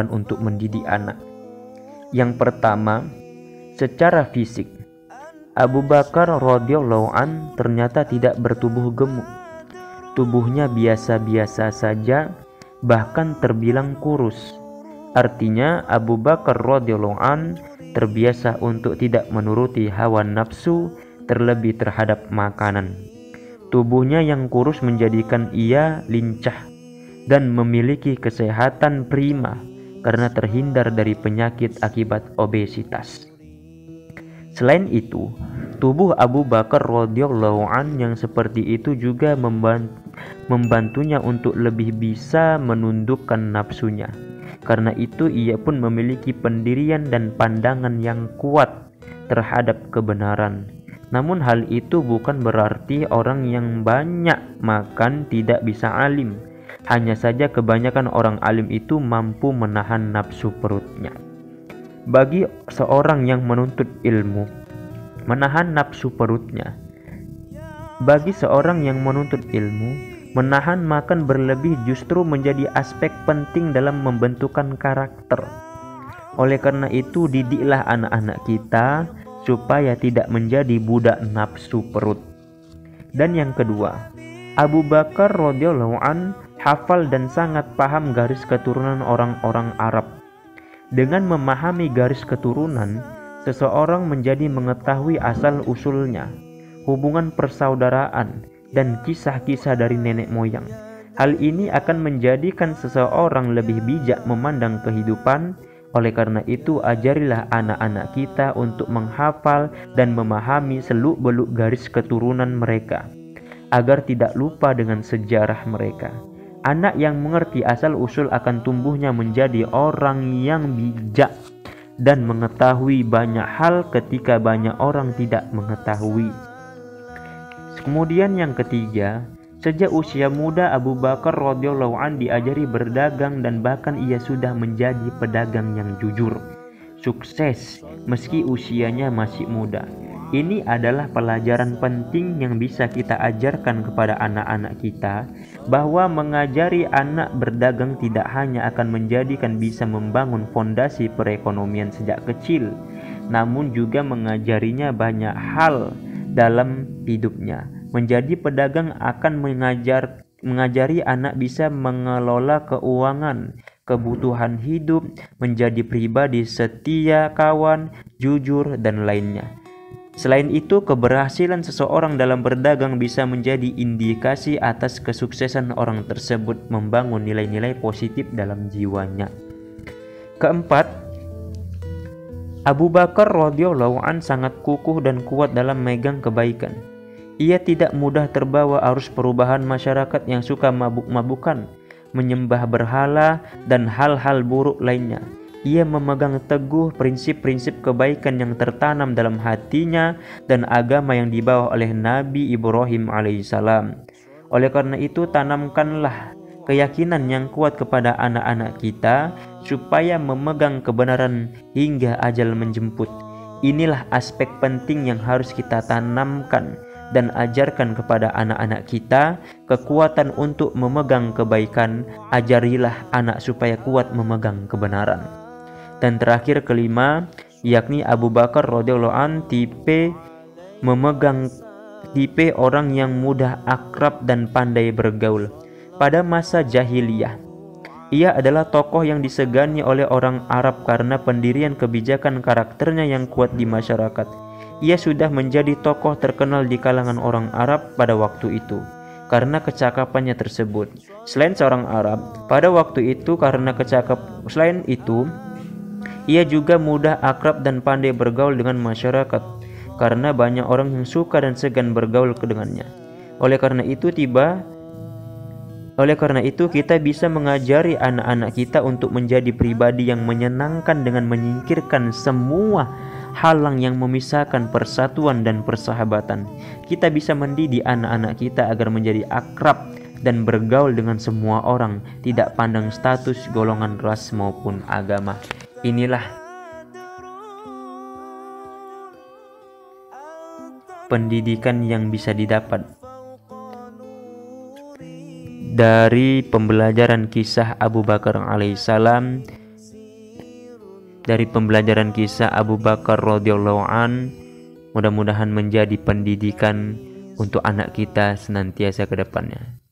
untuk mendidik anak. Yang pertama, secara fisik, Abu Bakar radhiyallahu an ternyata tidak bertubuh gemuk. Tubuhnya biasa-biasa saja, bahkan terbilang kurus. Artinya Abu Bakar radhiyallahu an terbiasa untuk tidak menuruti hawa nafsu, terlebih terhadap makanan. Tubuhnya yang kurus menjadikan ia lincah dan memiliki kesehatan prima karena terhindar dari penyakit akibat obesitas. Selain itu, tubuh Abu Bakar radhiyallahu an yang seperti itu juga membantunya untuk lebih bisa menundukkan nafsunya. Karena itu ia pun memiliki pendirian dan pandangan yang kuat terhadap kebenaran. Namun hal itu bukan berarti orang yang banyak makan tidak bisa alim. Hanya saja kebanyakan orang alim itu mampu menahan nafsu perutnya. Bagi seorang yang menuntut ilmu, menahan nafsu perutnya. Bagi seorang yang menuntut ilmu, menahan makan berlebih justru menjadi aspek penting dalam membentukan karakter. Oleh karena itu, didiklah anak-anak kita supaya tidak menjadi budak nafsu perut. Dan yang kedua, Abu Bakar radhiyallahu an hafal dan sangat paham garis keturunan orang-orang Arab. Dengan memahami garis keturunan, seseorang menjadi mengetahui asal-usulnya, hubungan persaudaraan, dan kisah-kisah dari nenek moyang. Hal ini akan menjadikan seseorang lebih bijak memandang kehidupan. Oleh karena itu, ajarilah anak-anak kita untuk menghafal dan memahami seluk-beluk garis keturunan mereka, agar tidak lupa dengan sejarah mereka. Anak yang mengerti asal-usul akan tumbuhnya menjadi orang yang bijak dan mengetahui banyak hal ketika banyak orang tidak mengetahui. Kemudian yang ketiga, sejak usia muda Abu Bakar radhiyallahu an diajari berdagang dan bahkan ia sudah menjadi pedagang yang jujur, sukses meski usianya masih muda. Ini adalah pelajaran penting yang bisa kita ajarkan kepada anak-anak kita, bahwa mengajari anak berdagang tidak hanya akan menjadikan bisa membangun fondasi perekonomian sejak kecil, namun juga mengajarinya banyak hal dalam hidupnya. Menjadi pedagang akan mengajari anak bisa mengelola keuangan, kebutuhan hidup, menjadi pribadi setia kawan, jujur, dan lainnya. Selain itu, keberhasilan seseorang dalam berdagang bisa menjadi indikasi atas kesuksesan orang tersebut membangun nilai-nilai positif dalam jiwanya. Keempat, Abu Bakar radhiyallahu an sangat kukuh dan kuat dalam megang kebaikan. Ia tidak mudah terbawa arus perubahan masyarakat yang suka mabuk-mabukan, menyembah berhala, dan hal-hal buruk lainnya. Ia memegang teguh prinsip-prinsip kebaikan yang tertanam dalam hatinya dan agama yang dibawa oleh Nabi Ibrahim alaihissalam. Oleh karena itu, tanamkanlah keyakinan yang kuat kepada anak-anak kita supaya memegang kebenaran hingga ajal menjemput. Inilah aspek penting yang harus kita tanamkan dan ajarkan kepada anak-anak kita, kekuatan untuk memegang kebaikan. Ajarilah anak supaya kuat memegang kebenaran. Dan terakhir, kelima, yakni Abu Bakar radhiyallahu an tipe orang yang mudah akrab dan pandai bergaul. Pada masa jahiliyah, ia adalah tokoh yang disegani oleh orang Arab karena pendirian kebijakan karakternya yang kuat di masyarakat. Ia sudah menjadi tokoh terkenal di kalangan orang Arab pada waktu itu karena kecakapannya tersebut. Selain seorang Arab, pada waktu itu selain itu, ia juga mudah akrab dan pandai bergaul dengan masyarakat karena banyak orang yang suka dan segan bergaul dengannya. Oleh karena itu kita bisa mengajari anak-anak kita untuk menjadi pribadi yang menyenangkan dengan menyingkirkan semua halang yang memisahkan persatuan dan persahabatan. Kita bisa mendidik anak-anak kita agar menjadi akrab dan bergaul dengan semua orang, tidak pandang status, golongan, ras maupun agama. Inilah pendidikan yang bisa didapat dari pembelajaran kisah Abu Bakar alaihissalam dari pembelajaran kisah Abu Bakar radhiyallahu an, mudah-mudahan menjadi pendidikan untuk anak kita senantiasa ke depannya.